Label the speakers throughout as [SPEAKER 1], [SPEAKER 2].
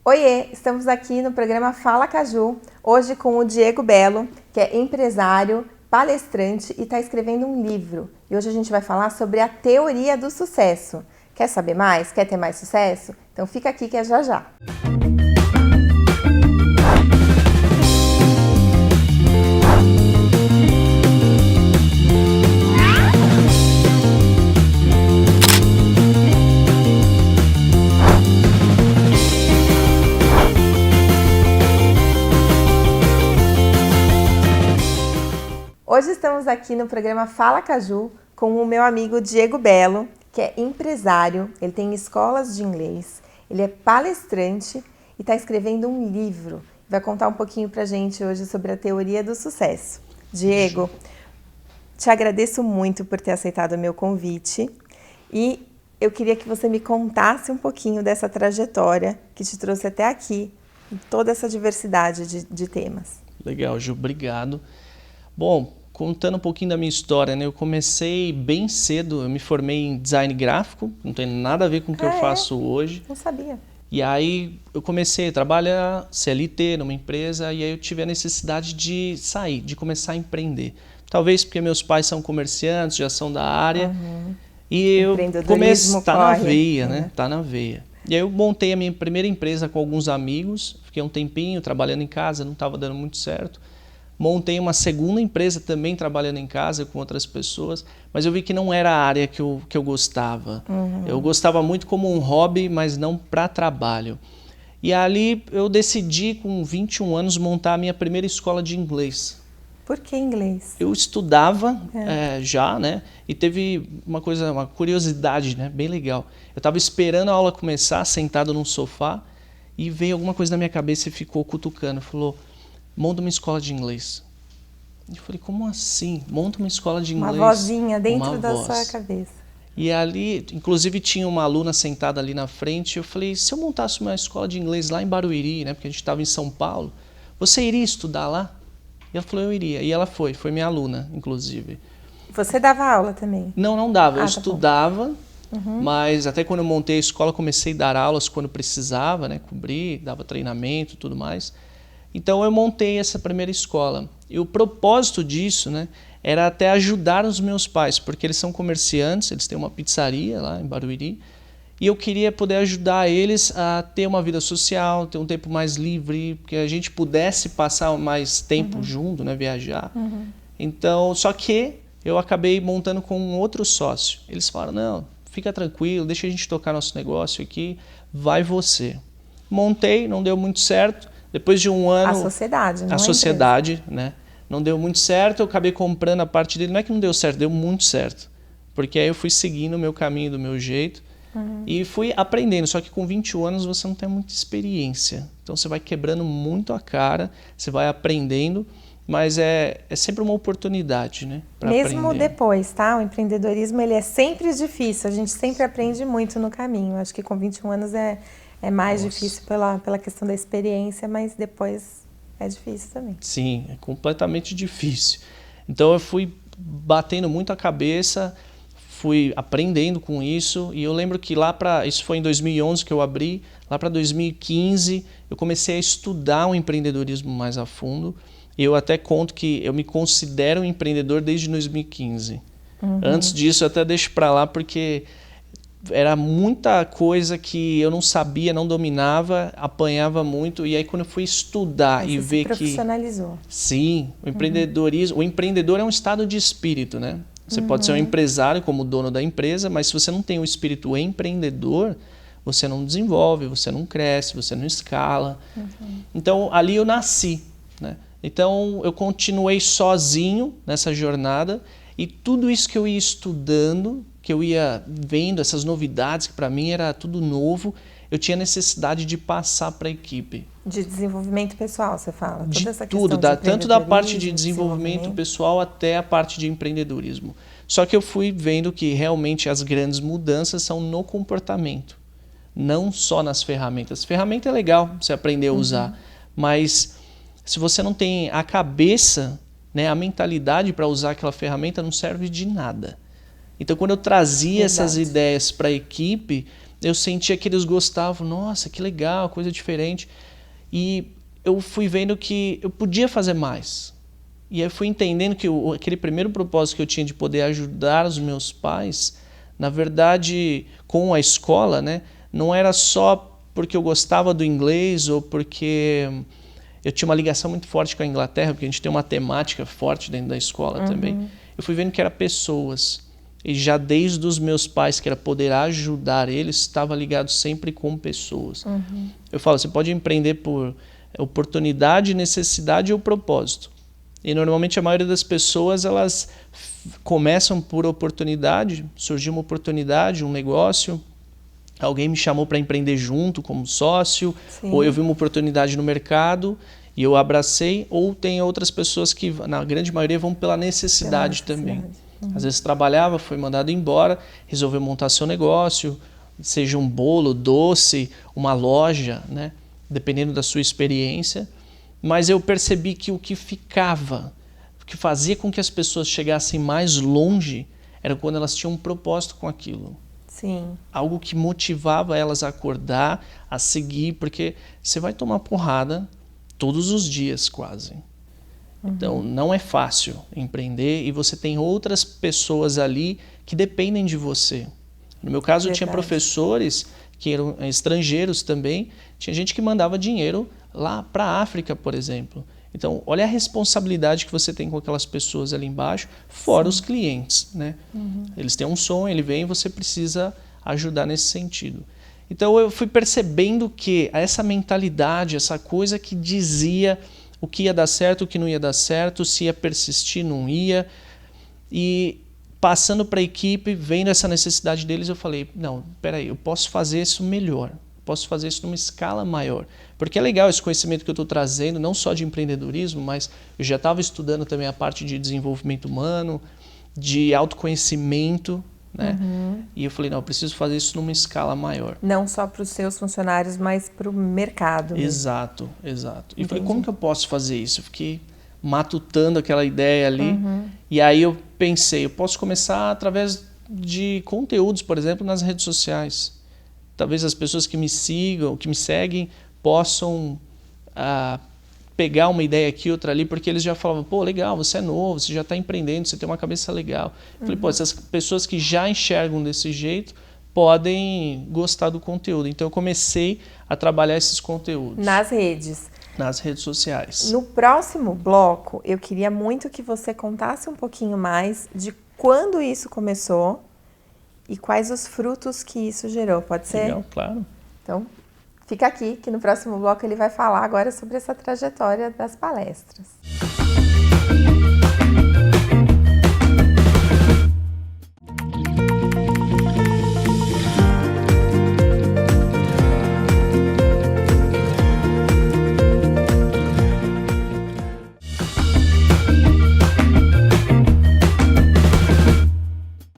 [SPEAKER 1] Oiê, estamos aqui no programa Fala Caju, hoje com o Diego Belo, que é empresário, palestrante e está escrevendo um livro. E hoje a gente vai falar sobre a teoria do sucesso. Quer saber mais? Quer ter mais sucesso? Então fica aqui que é já já. Hoje estamos aqui no programa Fala Caju com o meu amigo Diego Belo, que é empresário, ele tem escolas de inglês, ele é palestrante e está escrevendo um livro. Vai contar um pouquinho pra gente hoje sobre a teoria do sucesso. Diego, te agradeço muito por ter aceitado o meu convite e eu queria que você me contasse um pouquinho dessa trajetória que te trouxe até aqui, em toda essa diversidade de temas.
[SPEAKER 2] Legal, Ju, obrigado. Bom, contando um pouquinho da minha história, né? Eu comecei bem cedo, eu me formei em design gráfico, não tem nada a ver com o que eu faço hoje.
[SPEAKER 1] Não sabia.
[SPEAKER 2] E aí eu comecei a trabalhar CLT numa empresa e aí eu tive a necessidade de sair, de começar a empreender. Talvez porque meus pais são comerciantes, já são da área. E eu comecei, tá na veia, né? Tá na veia. E aí eu montei a minha primeira empresa com alguns amigos, fiquei um tempinho trabalhando em casa, não estava dando muito certo. Montei uma segunda empresa também trabalhando em casa com outras pessoas, mas eu vi que não era a área que eu gostava. Eu gostava muito como um hobby, mas não para trabalho. E ali eu decidi, com 21 anos, montar a minha primeira escola de inglês.
[SPEAKER 1] Por que inglês?
[SPEAKER 2] Eu estudava já, né? E teve uma curiosidade, né? Bem legal. Eu estava esperando a aula começar, sentado num sofá, e veio alguma coisa na minha cabeça e ficou cutucando. Falou: monta uma escola de inglês. Eu falei, como assim? Monta uma escola de inglês.
[SPEAKER 1] Uma vozinha dentro da sua cabeça.
[SPEAKER 2] E ali, inclusive, tinha uma aluna sentada ali na frente. Eu falei, se eu montasse uma escola de inglês lá em Barueri, né? Porque a gente estava em São Paulo, você iria estudar lá? E ela falou, eu iria. E ela foi minha aluna, inclusive.
[SPEAKER 1] Você dava aula também?
[SPEAKER 2] Não dava. Eu
[SPEAKER 1] tá
[SPEAKER 2] estudava, mas até quando eu montei a escola, comecei a dar aulas quando precisava, né? Cobrir, dava treinamento e tudo mais. Então eu montei essa primeira escola. E o propósito disso, né, era até ajudar os meus pais, porque eles são comerciantes, eles têm uma pizzaria lá em Barueri, e eu queria poder ajudar eles a ter uma vida social, ter um tempo mais livre, que a gente pudesse passar mais tempo junto, né, viajar. Então, só que eu acabei montando com um outro sócio. Eles falaram, não, fica tranquilo, deixa a gente tocar nosso negócio aqui, vai você. Montei, não deu muito certo. Depois de um ano...
[SPEAKER 1] A sociedade, não
[SPEAKER 2] a sociedade, né? Não deu muito certo, eu acabei comprando a parte dele. Não é que não deu certo, deu muito certo. Porque aí eu fui seguindo o meu caminho, do meu jeito. E fui aprendendo. Só que com 21 anos você não tem muita experiência. Então você vai quebrando muito a cara, você vai aprendendo. Mas é sempre uma oportunidade, né?
[SPEAKER 1] Mesmo
[SPEAKER 2] aprender.
[SPEAKER 1] Depois, tá? O empreendedorismo, ele é sempre difícil. A gente sempre aprende muito no caminho. Acho que com 21 anos é mais difícil pela questão da experiência, mas depois é difícil também.
[SPEAKER 2] Sim, é completamente difícil. Então eu fui batendo muito a cabeça, fui aprendendo com isso, e eu lembro que isso foi em 2011 que eu abri, lá para 2015 eu comecei a estudar o empreendedorismo mais a fundo. Eu até conto que eu me considero um empreendedor desde 2015. Antes disso eu até deixo para lá porque... era muita coisa que eu não sabia, não dominava, apanhava muito. E aí quando eu fui estudar e ver que...
[SPEAKER 1] profissionalizou.
[SPEAKER 2] Sim, o empreendedorismo... O empreendedor é um estado de espírito, né? Você pode ser um empresário como dono da empresa, mas se você não tem o espírito empreendedor, você não desenvolve, você não cresce, você não escala. Então ali eu nasci, né? Então eu continuei sozinho nessa jornada e tudo isso que eu ia estudando, que eu ia vendo, essas novidades, que para mim era tudo novo, eu tinha necessidade de passar para a equipe.
[SPEAKER 1] De desenvolvimento pessoal, você fala?
[SPEAKER 2] De
[SPEAKER 1] toda essa
[SPEAKER 2] tudo,
[SPEAKER 1] questão
[SPEAKER 2] tanto da parte de desenvolvimento pessoal até a parte de empreendedorismo. Só que eu fui vendo que realmente as grandes mudanças são no comportamento, não só nas ferramentas. Ferramenta é legal você aprender a usar, mas se você não tem a cabeça, né, a mentalidade para usar aquela ferramenta, não serve de nada. Então, quando eu trazia essas ideias para a equipe, eu sentia que eles gostavam, nossa, que legal, coisa diferente. E eu fui vendo que eu podia fazer mais. E aí eu fui entendendo que aquele primeiro propósito que eu tinha de poder ajudar os meus pais, na verdade, com a escola, né, não era só porque eu gostava do inglês ou porque eu tinha uma ligação muito forte com a Inglaterra, porque a gente tem uma temática forte dentro da escola também. Eu fui vendo que era pessoas. E já desde os meus pais, que era poder ajudar eles, estava ligado sempre com pessoas. Eu falo, você pode empreender por oportunidade, necessidade ou propósito. E normalmente a maioria das pessoas, elas começam por oportunidade, surgiu uma oportunidade, um negócio, alguém me chamou para empreender junto como sócio,
[SPEAKER 1] Sim.
[SPEAKER 2] Ou eu vi uma oportunidade no mercado e eu abracei, ou tem outras pessoas que, na grande maioria, vão pela necessidade também. Às vezes trabalhava, foi mandado embora, resolveu montar seu negócio, seja um bolo, doce, uma loja, né? Dependendo da sua experiência. Mas eu percebi que o que ficava, o que fazia com que as pessoas chegassem mais longe, era quando elas tinham um propósito com aquilo.
[SPEAKER 1] Sim.
[SPEAKER 2] Algo que motivava elas a acordar, a seguir, porque você vai tomar porrada todos os dias quase. Então, não é fácil empreender e você tem outras pessoas ali que dependem de você. No meu caso, eu tinha professores que eram estrangeiros também. Tinha gente que mandava dinheiro lá para a África, por exemplo. Então, olha a responsabilidade que você tem com aquelas pessoas ali embaixo, fora os clientes, né? Eles têm um sonho, ele vem e você precisa ajudar nesse sentido. Então, eu fui percebendo que essa mentalidade, essa coisa que dizia o que ia dar certo, o que não ia dar certo, se ia persistir, não ia. E passando para a equipe, vendo essa necessidade deles, eu falei, não, peraí, eu posso fazer isso melhor, posso fazer isso numa escala maior. Porque é legal esse conhecimento que eu estou trazendo, não só de empreendedorismo, mas eu já estava estudando também a parte de desenvolvimento humano, de autoconhecimento, né? E eu falei, não, eu preciso fazer isso numa escala maior.
[SPEAKER 1] Não só para os seus funcionários, mas para o mercado mesmo.
[SPEAKER 2] Exato, exato. E eu falei, como que eu posso fazer isso? Eu fiquei matutando aquela ideia ali. E aí eu pensei, eu posso começar através de conteúdos, por exemplo, nas redes sociais. Talvez as pessoas que me sigam, que me seguem, possam pegar uma ideia aqui, outra ali, porque eles já falavam, pô, legal, você é novo, você já está empreendendo, você tem uma cabeça legal. Eu falei, pô, essas pessoas que já enxergam desse jeito podem gostar do conteúdo. Então eu comecei a trabalhar esses conteúdos.
[SPEAKER 1] Nas redes.
[SPEAKER 2] Nas redes sociais.
[SPEAKER 1] No próximo bloco, eu queria muito que você contasse um pouquinho mais de quando isso começou e quais os frutos que isso gerou. Pode ser?
[SPEAKER 2] Legal, claro.
[SPEAKER 1] Então, fica aqui, que no próximo bloco ele vai falar agora sobre essa trajetória das palestras.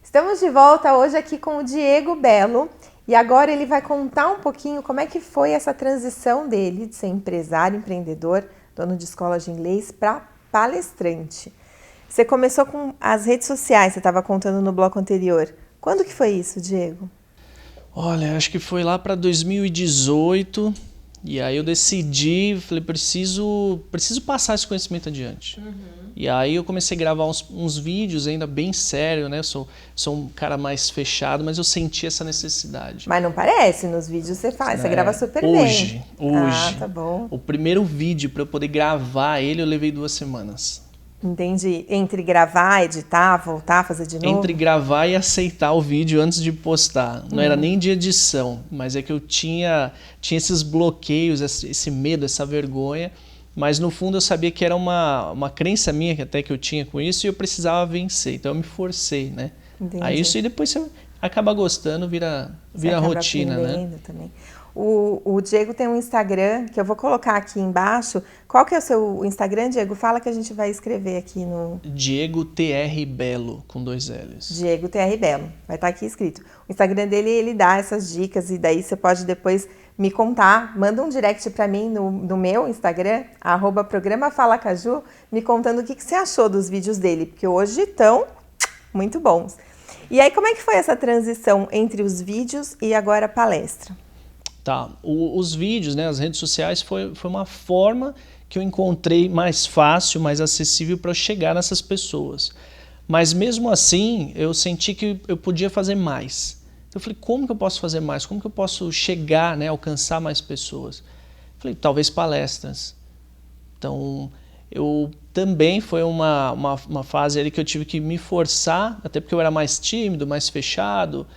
[SPEAKER 1] Estamos de volta hoje aqui com o Diego Bello e agora ele vai contar um pouquinho como é que foi essa transição dele de ser empresário, empreendedor, dono de escola de inglês para palestrante. Você começou com as redes sociais, você estava contando no bloco anterior. Quando que foi isso, Diego?
[SPEAKER 2] Olha, acho que foi lá para 2018 e aí eu decidi, falei, preciso passar esse conhecimento adiante. E aí eu comecei a gravar uns vídeos ainda bem sério, né? Eu sou um cara mais fechado, mas eu senti essa necessidade.
[SPEAKER 1] Mas não parece, nos vídeos você faz, você grava super bem.
[SPEAKER 2] Hoje.
[SPEAKER 1] Ah, tá bom.
[SPEAKER 2] O primeiro vídeo para eu poder gravar ele, eu levei 2 semanas.
[SPEAKER 1] Entendi. Entre gravar, editar, voltar, fazer de novo?
[SPEAKER 2] Entre gravar e aceitar o vídeo antes de postar. Não era nem de edição, mas é que eu tinha esses bloqueios, esse medo, essa vergonha. Mas no fundo eu sabia que era uma crença minha até que eu tinha com isso e eu precisava vencer. Então eu me forcei, né?
[SPEAKER 1] Entendi.
[SPEAKER 2] Aí isso e depois você acaba gostando, vira rotina, né?
[SPEAKER 1] Também. O Diego tem um Instagram que eu vou colocar aqui embaixo. Qual que é o seu Instagram, Diego? Fala que a gente vai escrever aqui no...
[SPEAKER 2] Diego TR Bello, com 2 L's.
[SPEAKER 1] Diego TR Bello, vai estar aqui escrito. O Instagram dele, ele dá essas dicas e daí você pode depois me contar. Manda um direct para mim no meu Instagram, @programa Fala Caju, me contando o que você achou dos vídeos dele, porque hoje estão muito bons. E aí, como é que foi essa transição entre os vídeos e agora a palestra?
[SPEAKER 2] Tá, os vídeos, né, as redes sociais foi uma forma que eu encontrei mais fácil, mais acessível para eu chegar nessas pessoas. Mas mesmo assim, eu senti que eu podia fazer mais. Então eu falei, como que eu posso fazer mais? Como que eu posso chegar, né, alcançar mais pessoas? Falei, talvez palestras. Então, eu também foi uma fase ali que eu tive que me forçar, até porque eu era mais tímido, mais fechado.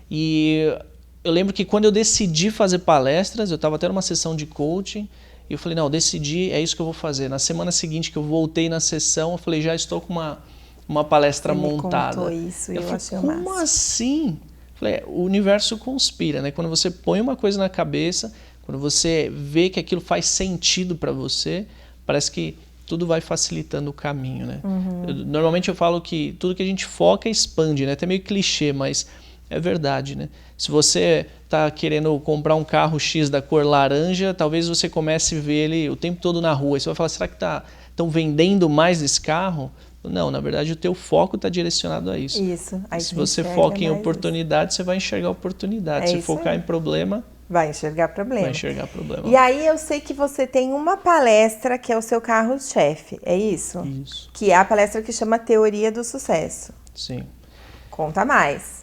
[SPEAKER 2] E eu lembro que quando eu decidi fazer palestras, eu estava até numa sessão de coaching, e eu falei, não, eu decidi, é isso que eu vou fazer. Na semana seguinte que eu voltei na sessão, eu falei, já estou com uma palestra montada.
[SPEAKER 1] Você me contou isso e eu
[SPEAKER 2] falei,
[SPEAKER 1] achei o
[SPEAKER 2] como
[SPEAKER 1] máximo.
[SPEAKER 2] assim? Eu falei, o universo conspira, né? Quando você põe uma coisa na cabeça, quando você vê que aquilo faz sentido para você, parece que tudo vai facilitando o caminho, né? Normalmente eu falo que tudo que a gente foca expande, né? Até meio clichê, mas é verdade, né? Se você está querendo comprar um carro X da cor laranja, talvez você comece a ver ele o tempo todo na rua. E você vai falar, será que estão vendendo mais esse carro? Não, na verdade o teu foco está direcionado a isso.
[SPEAKER 1] Isso. Aí
[SPEAKER 2] Se você foca em oportunidade, você vai enxergar oportunidade. Se focar em problema,
[SPEAKER 1] vai enxergar problema.
[SPEAKER 2] Vai enxergar problema.
[SPEAKER 1] E aí eu sei que você tem uma palestra que é o seu carro-chefe, é isso?
[SPEAKER 2] Isso.
[SPEAKER 1] Que é a palestra que chama Teoria do Sucesso.
[SPEAKER 2] Sim.
[SPEAKER 1] Conta mais.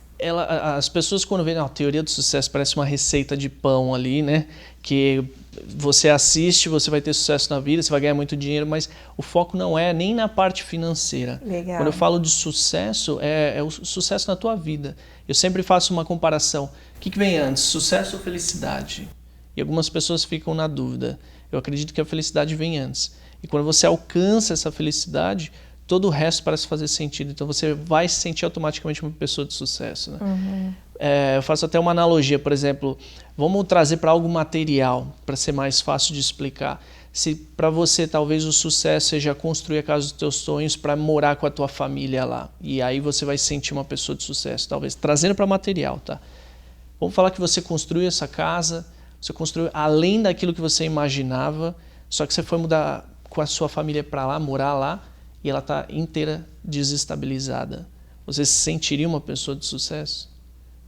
[SPEAKER 2] As pessoas quando veem a teoria do sucesso parece uma receita de pão ali, né? Que você assiste, você vai ter sucesso na vida, você vai ganhar muito dinheiro, mas o foco não é nem na parte financeira.
[SPEAKER 1] Legal.
[SPEAKER 2] Quando eu falo de sucesso, é o sucesso na tua vida. Eu sempre faço uma comparação. O que vem antes, sucesso ou felicidade? E algumas pessoas ficam na dúvida. Eu acredito que a felicidade vem antes. E quando você alcança essa felicidade, todo o resto parece fazer sentido. Então você vai se sentir automaticamente uma pessoa de sucesso, né? Eu faço até uma analogia, por exemplo, vamos trazer para algo material, para ser mais fácil de explicar. Se para você talvez o sucesso seja construir a casa dos teus sonhos para morar com a tua família lá, e aí você vai se sentir uma pessoa de sucesso, talvez. Trazendo para material, tá? Vamos falar que você construiu essa casa, você construiu além daquilo que você imaginava, só que você foi mudar com a sua família para lá, morar lá, e ela está inteira desestabilizada. Você se sentiria uma pessoa de sucesso?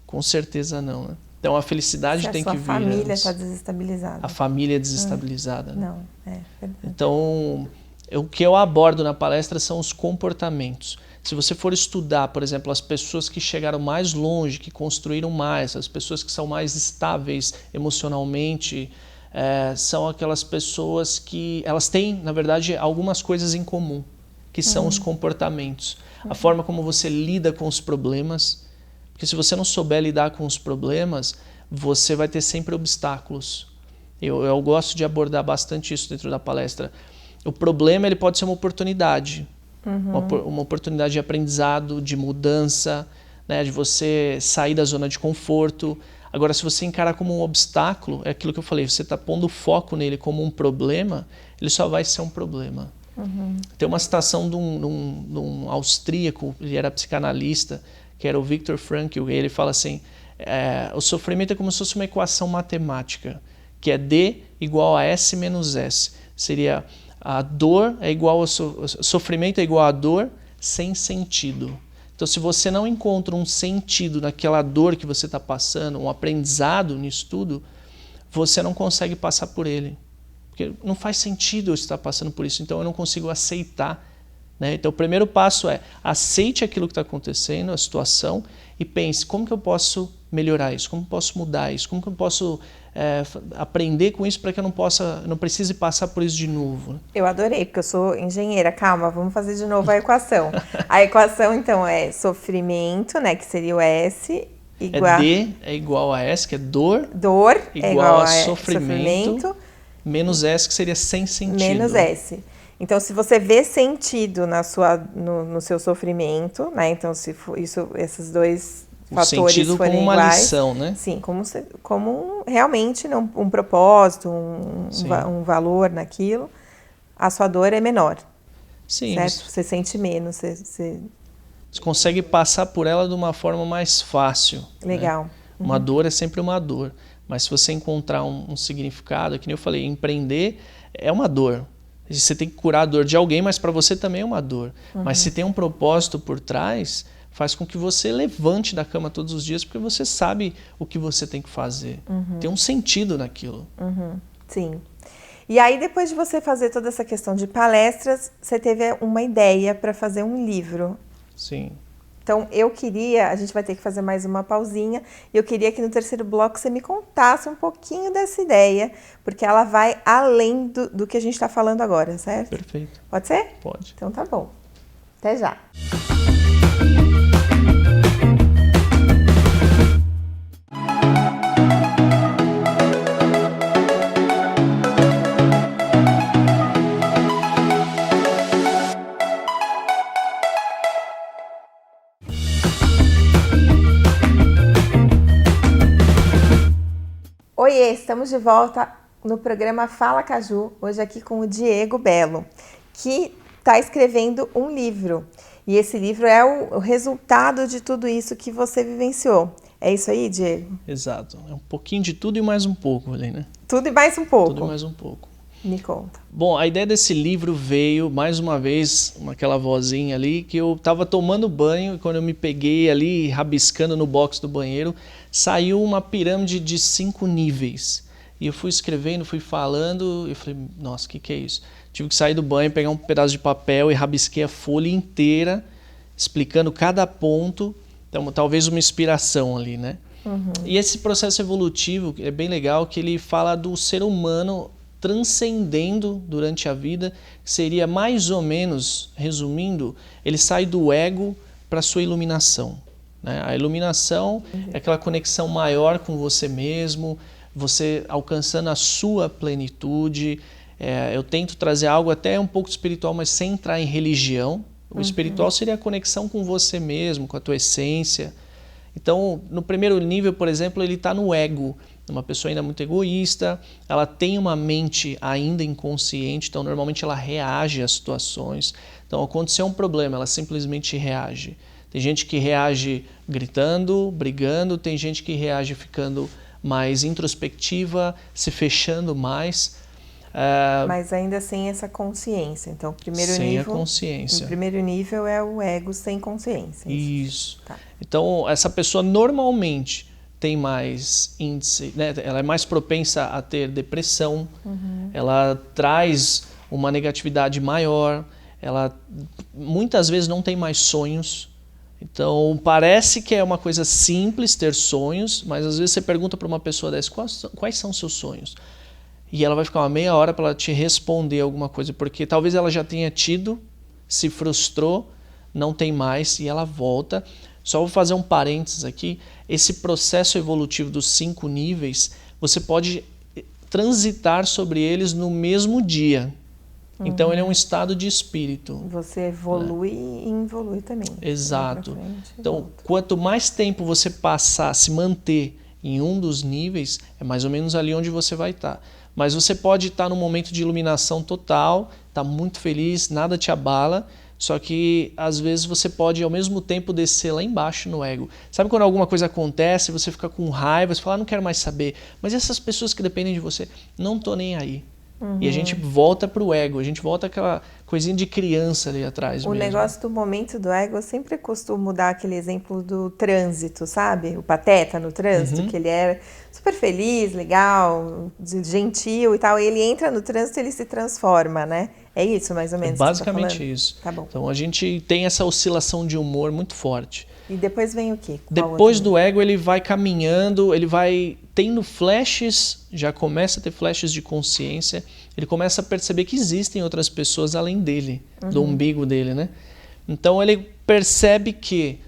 [SPEAKER 2] Com certeza não, né? Então a felicidade tem que vir.
[SPEAKER 1] A família está desestabilizada.
[SPEAKER 2] A família é desestabilizada.
[SPEAKER 1] Não, é verdade.
[SPEAKER 2] Então, o que eu abordo na palestra são os comportamentos. Se você for estudar, por exemplo, as pessoas que chegaram mais longe, que construíram mais, as pessoas que são mais estáveis emocionalmente, são aquelas pessoas que elas têm, na verdade, algumas coisas em comum, que são os comportamentos. A forma como você lida com os problemas. Porque se você não souber lidar com os problemas, você vai ter sempre obstáculos. Eu gosto de abordar bastante isso dentro da palestra. O problema ele pode ser uma oportunidade. Uma oportunidade de aprendizado, de mudança, né, de você sair da zona de conforto. Agora, se você encarar como um obstáculo, é aquilo que eu falei, você está pondo foco nele como um problema, ele só vai ser um problema. Tem uma citação de um austríaco, ele era psicanalista, que era o Viktor Frankl, e ele fala assim, o sofrimento é como se fosse uma equação matemática, que é D igual a S menos S. Seria a dor é igual sofrimento é igual a dor sem sentido. Então, se você não encontra um sentido naquela dor que você está passando, um aprendizado nisso tudo, você não consegue passar por ele. Porque não faz sentido eu estar passando por isso, então eu não consigo aceitar. Né? Então, o primeiro passo é aceite aquilo que está acontecendo, a situação, e pense como que eu posso melhorar isso, como eu posso mudar isso, como que eu posso aprender com isso para que eu não precise passar por isso de novo. Né?
[SPEAKER 1] Eu adorei, porque eu sou engenheira. Calma, vamos fazer de novo a equação. A equação, então, é sofrimento, né, que seria o S, igual...
[SPEAKER 2] D é igual a S, que é dor.
[SPEAKER 1] Dor é igual a
[SPEAKER 2] sofrimento, menos S, que seria sem sentido.
[SPEAKER 1] Menos S. Então, se você vê sentido no seu sofrimento, né? Então, se for esses dois fatores
[SPEAKER 2] sentido
[SPEAKER 1] forem
[SPEAKER 2] como uma
[SPEAKER 1] iguais,
[SPEAKER 2] lição, né?
[SPEAKER 1] Sim, como realmente um propósito, um valor naquilo, a sua dor é menor.
[SPEAKER 2] Sim.
[SPEAKER 1] Certo? Você sente menos, você
[SPEAKER 2] consegue passar por ela de uma forma mais fácil.
[SPEAKER 1] Legal.
[SPEAKER 2] Né? Uma dor é sempre uma dor. Mas se você encontrar um significado, que nem eu falei, empreender é uma dor. Você tem que curar a dor de alguém, mas para você também é uma dor. Mas se tem um propósito por trás, faz com que você levante da cama todos os dias, porque você sabe o que você tem que fazer. Tem um sentido naquilo.
[SPEAKER 1] Sim. E aí, depois de você fazer toda essa questão de palestras, você teve uma ideia para fazer um livro.
[SPEAKER 2] Sim.
[SPEAKER 1] Então, a gente vai ter que fazer mais uma pausinha, e eu queria que no terceiro bloco você me contasse um pouquinho dessa ideia, porque ela vai além do que a gente está falando agora, certo?
[SPEAKER 2] Perfeito.
[SPEAKER 1] Pode ser?
[SPEAKER 2] Pode.
[SPEAKER 1] Então tá bom. Até já. Oiê, estamos de volta no programa Fala Caju, hoje aqui com o Diego Bello, que está escrevendo um livro. E esse livro é o resultado de tudo isso que você vivenciou. É isso aí, Diego?
[SPEAKER 2] Exato. É um pouquinho de tudo e mais um pouco ali, né?
[SPEAKER 1] Tudo e mais um pouco.
[SPEAKER 2] Tudo e mais um pouco.
[SPEAKER 1] Me conta.
[SPEAKER 2] Bom, a ideia desse livro veio, mais uma vez, aquela vozinha ali, que eu estava tomando banho e quando eu me peguei ali, rabiscando no box do banheiro, saiu uma pirâmide de 5 níveis. E eu fui escrevendo, fui falando, e eu falei, nossa, o que é isso? Tive que sair do banho, pegar um pedaço de papel e rabisquei a folha inteira, explicando cada ponto, então talvez uma inspiração ali, né? E esse processo evolutivo é bem legal, que ele fala do ser humano transcendendo durante a vida, que seria mais ou menos, resumindo, ele sai do ego para a sua iluminação. Né? A iluminação é aquela conexão maior com você mesmo, você alcançando a sua plenitude. Eu tento trazer algo até um pouco espiritual, mas sem entrar em religião. O espiritual seria a conexão com você mesmo, com a tua essência. Então, no primeiro nível, por exemplo, ele está no ego. Uma pessoa ainda muito egoísta, ela tem uma mente ainda inconsciente, então normalmente ela reage às situações. Então, aconteceu um problema, ela simplesmente reage. Tem gente que reage gritando, brigando, tem gente que reage ficando mais introspectiva, se fechando mais.
[SPEAKER 1] Mas ainda sem essa consciência. Então,
[SPEAKER 2] sem a consciência.
[SPEAKER 1] O primeiro nível é o ego sem consciência.
[SPEAKER 2] Isso. Tá. Então, essa pessoa normalmente tem mais índice, né? Ela é mais propensa a ter depressão, ela traz uma negatividade maior, ela muitas vezes não tem mais sonhos. Então, parece que é uma coisa simples ter sonhos, mas às vezes você pergunta para uma pessoa dessa, quais são os seus sonhos? E ela vai ficar uma meia hora para ela te responder alguma coisa, porque talvez ela já tenha tido, se frustrou, não tem mais, e ela volta. Só vou fazer um parênteses aqui. Esse processo evolutivo dos 5 níveis, você pode transitar sobre eles no mesmo dia. Então, ele é um estado de espírito.
[SPEAKER 1] Você evolui e involui também.
[SPEAKER 2] Exato. Então, quanto mais tempo você passar, se manter em um dos níveis, é mais ou menos ali onde você vai estar. Mas você pode estar num momento de iluminação total, estar muito feliz, nada te abala, só que às vezes você pode ao mesmo tempo descer lá embaixo no ego. Sabe quando alguma coisa acontece, você fica com raiva, você fala, não quero mais saber. Mas essas pessoas que dependem de você, não tô nem aí. E a gente volta pro ego, a gente volta aquela coisinha de criança ali atrás mesmo.
[SPEAKER 1] O negócio do momento do ego, eu sempre costumo dar aquele exemplo do trânsito, sabe? O Pateta no trânsito, que ele é super feliz, legal, gentil e tal. E ele entra no trânsito e ele se transforma, né? É isso, mais ou menos?
[SPEAKER 2] É basicamente isso.
[SPEAKER 1] Tá bom.
[SPEAKER 2] Então a gente tem essa oscilação de humor muito forte.
[SPEAKER 1] E depois vem o quê?
[SPEAKER 2] Depois do ego, ele vai caminhando, ele vai tendo flashes, já começa a ter flashes de consciência, ele começa a perceber que existem outras pessoas além dele, do umbigo dele, né? Então ele percebe que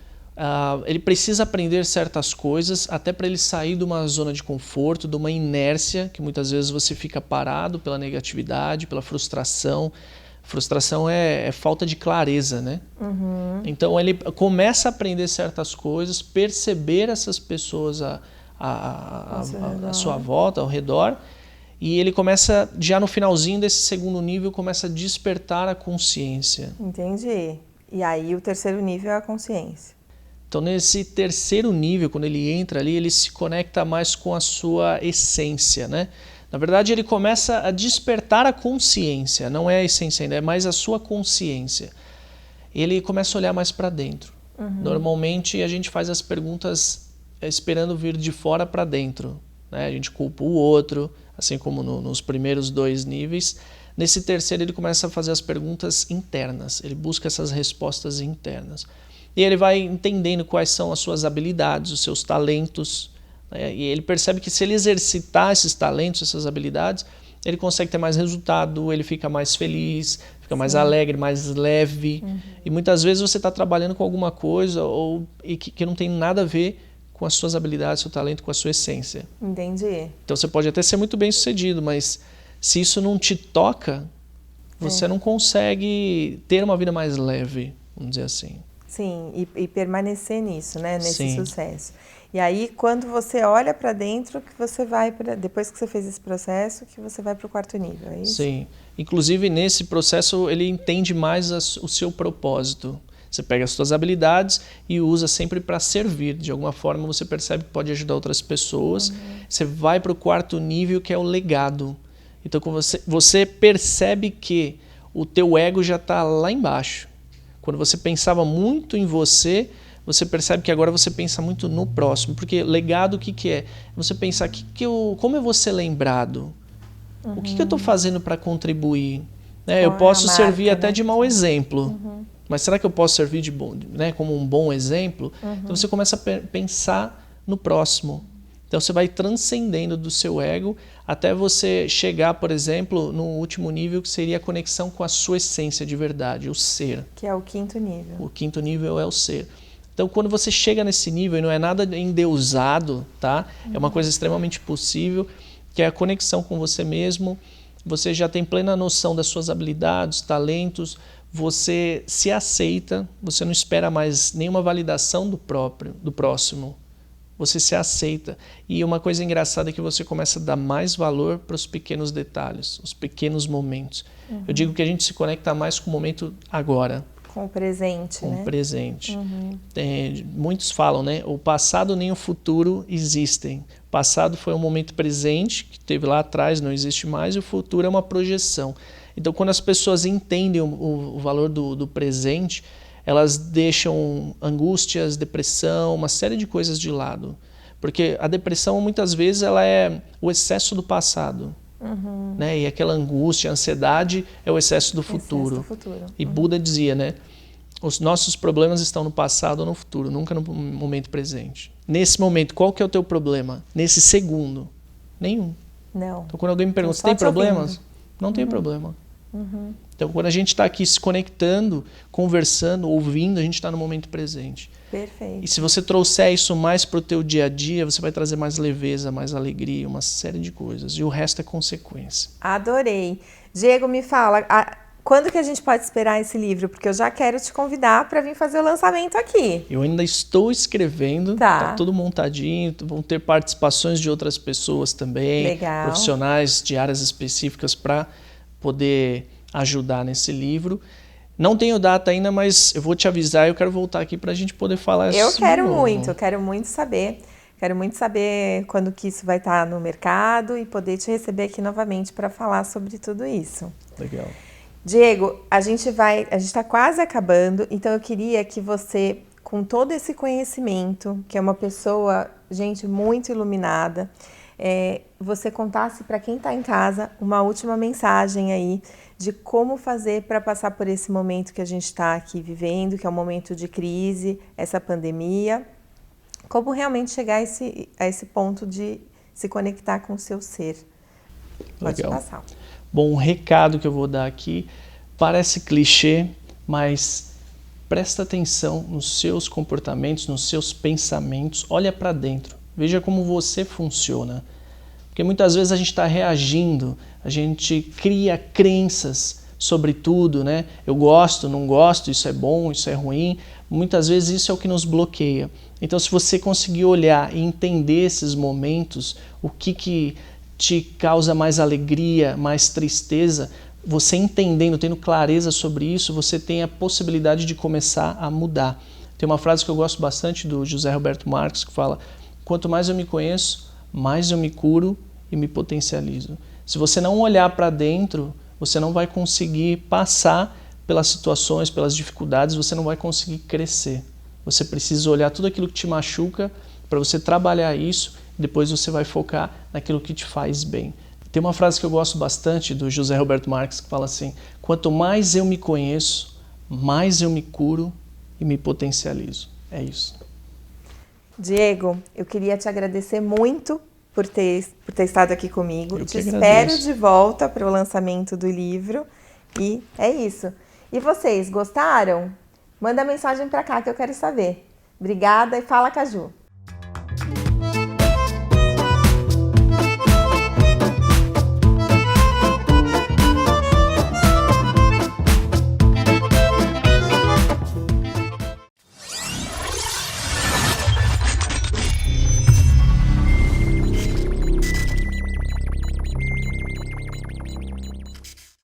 [SPEAKER 2] ele precisa aprender certas coisas até para ele sair de uma zona de conforto, de uma inércia, que muitas vezes você fica parado pela negatividade, pela frustração. Frustração é falta de clareza, né? Então ele começa a aprender certas coisas, perceber essas pessoas à sua volta, ao redor, e ele começa, já no finalzinho desse segundo nível, começa a despertar a consciência.
[SPEAKER 1] Entendi. E aí o terceiro nível é a consciência.
[SPEAKER 2] Então nesse terceiro nível, quando ele entra ali, ele se conecta mais com a sua essência, né? Na verdade, ele começa a despertar a consciência, não é a essência ainda, é mais a sua consciência. Ele começa a olhar mais para dentro. Normalmente a gente faz as perguntas esperando vir de fora para dentro, né? A gente culpa o outro, assim como nos primeiros 2 níveis. Nesse terceiro ele começa a fazer as perguntas internas, ele busca essas respostas internas. E ele vai entendendo quais são as suas habilidades, os seus talentos, né? E ele percebe que se ele exercitar esses talentos, essas habilidades, ele consegue ter mais resultado, ele fica mais feliz, fica mais alegre, mais leve. E muitas vezes você está trabalhando com alguma coisa que não tem nada a ver com as suas habilidades, seu talento, com a sua essência.
[SPEAKER 1] Entendi.
[SPEAKER 2] Então você pode até ser muito bem sucedido, mas se isso não te toca, você não consegue ter uma vida mais leve, vamos dizer assim.
[SPEAKER 1] Sim, e permanecer nisso, né? Nesse sucesso. E aí, quando você olha para dentro, que você vai depois que você fez esse processo, que você vai para o 4º nível, é isso?
[SPEAKER 2] Sim. Inclusive, nesse processo, ele entende mais o seu propósito. Você pega as suas habilidades e usa sempre para servir. De alguma forma, você percebe que pode ajudar outras pessoas. Você vai para o 4º nível, que é o legado. Então, você percebe que o teu ego já está lá embaixo. Quando você pensava muito em você percebe que agora você pensa muito no próximo. Porque legado, o que é? Você pensar como eu vou ser lembrado? O que eu estou fazendo para contribuir? Eu posso servir até de mau exemplo. Mas será que eu posso servir de bom, né, como um bom exemplo? Então você começa a pensar no próximo. Então você vai transcendendo do seu ego até você chegar, por exemplo, no último nível, que seria a conexão com a sua essência de verdade, o ser.
[SPEAKER 1] Que é o 5º nível.
[SPEAKER 2] O 5º nível é o ser. Então, quando você chega nesse nível, e não é nada endeusado, tá? É uma coisa extremamente possível, que é a conexão com você mesmo. Você já tem plena noção das suas habilidades, talentos, você se aceita, você não espera mais nenhuma validação do próximo. Você se aceita. E uma coisa engraçada é que você começa a dar mais valor para os pequenos detalhes, os pequenos momentos. Eu digo que a gente se conecta mais com o momento agora.
[SPEAKER 1] Com o presente,
[SPEAKER 2] com o presente. Muitos falam, né? O passado nem o futuro existem. O passado foi um momento presente, que teve lá atrás, não existe mais, e o futuro é uma projeção. Então, quando as pessoas entendem o valor do presente, elas deixam angústias, depressão, uma série de coisas de lado. Porque a depressão, muitas vezes, ela é o excesso do passado. Né? E aquela angústia, a ansiedade é o excesso do futuro. E Buda dizia, né? Os nossos problemas estão no passado ou no futuro, nunca no momento presente. Nesse momento, qual que é o teu problema? Nesse segundo? Nenhum.
[SPEAKER 1] Não.
[SPEAKER 2] Então, quando alguém me pergunta, você tem problemas? Não tem problema. Então, quando a gente está aqui se conectando, conversando, ouvindo, a gente está no momento presente.
[SPEAKER 1] Perfeito.
[SPEAKER 2] E se você trouxer isso mais para o teu dia a dia, você vai trazer mais leveza, mais alegria, uma série de coisas. E o resto é consequência.
[SPEAKER 1] Adorei. Diego, me fala, quando que a gente pode esperar esse livro? Porque eu já quero te convidar para vir fazer o lançamento aqui.
[SPEAKER 2] Eu ainda estou escrevendo, tá tudo montadinho, vão ter participações de outras pessoas também,
[SPEAKER 1] legal,
[SPEAKER 2] profissionais de áreas específicas para poder ajudar nesse livro. Não tenho data ainda, mas eu vou te avisar, eu quero voltar aqui para a gente poder falar isso.
[SPEAKER 1] Eu quero muito saber. Quero muito saber quando que isso vai estar no mercado e poder te receber aqui novamente para falar sobre tudo isso.
[SPEAKER 2] Legal.
[SPEAKER 1] Diego, a gente está quase acabando, então eu queria que você, com todo esse conhecimento, que é uma pessoa, gente, muito iluminada, você contasse para quem está em casa uma última mensagem aí de como fazer para passar por esse momento que a gente está aqui vivendo, que é um momento de crise, essa pandemia, como realmente chegar a esse ponto de se conectar com o seu ser. Pode passar.
[SPEAKER 2] Bom, um recado que eu vou dar aqui, parece clichê, mas presta atenção nos seus comportamentos, nos seus pensamentos, olha para dentro, veja como você funciona. Porque muitas vezes a gente está reagindo, a gente cria crenças sobre tudo, né? Eu gosto, não gosto, isso é bom, isso é ruim. Muitas vezes isso é o que nos bloqueia. Então, se você conseguir olhar e entender esses momentos, o que te causa mais alegria, mais tristeza, você entendendo, tendo clareza sobre isso, você tem a possibilidade de começar a mudar. Tem uma frase que eu gosto bastante do José Roberto Marques que fala: quanto mais eu me conheço, mais eu me curo e me potencializo. Se você não olhar para dentro, você não vai conseguir passar pelas situações, pelas dificuldades, você não vai conseguir crescer. Você precisa olhar tudo aquilo que te machuca para você trabalhar isso, e depois você vai focar naquilo que te faz bem. Tem uma frase que eu gosto bastante do José Roberto Marques que fala assim: quanto mais eu me conheço, mais eu me curo e me potencializo. É isso.
[SPEAKER 1] Diego, eu queria te agradecer muito por ter estado aqui comigo.
[SPEAKER 2] Eu
[SPEAKER 1] Te
[SPEAKER 2] que
[SPEAKER 1] espero
[SPEAKER 2] agradeço.
[SPEAKER 1] de volta para o lançamento do livro. E é isso. E vocês, gostaram? Manda mensagem para cá que eu quero saber. Obrigada e fala, Caju!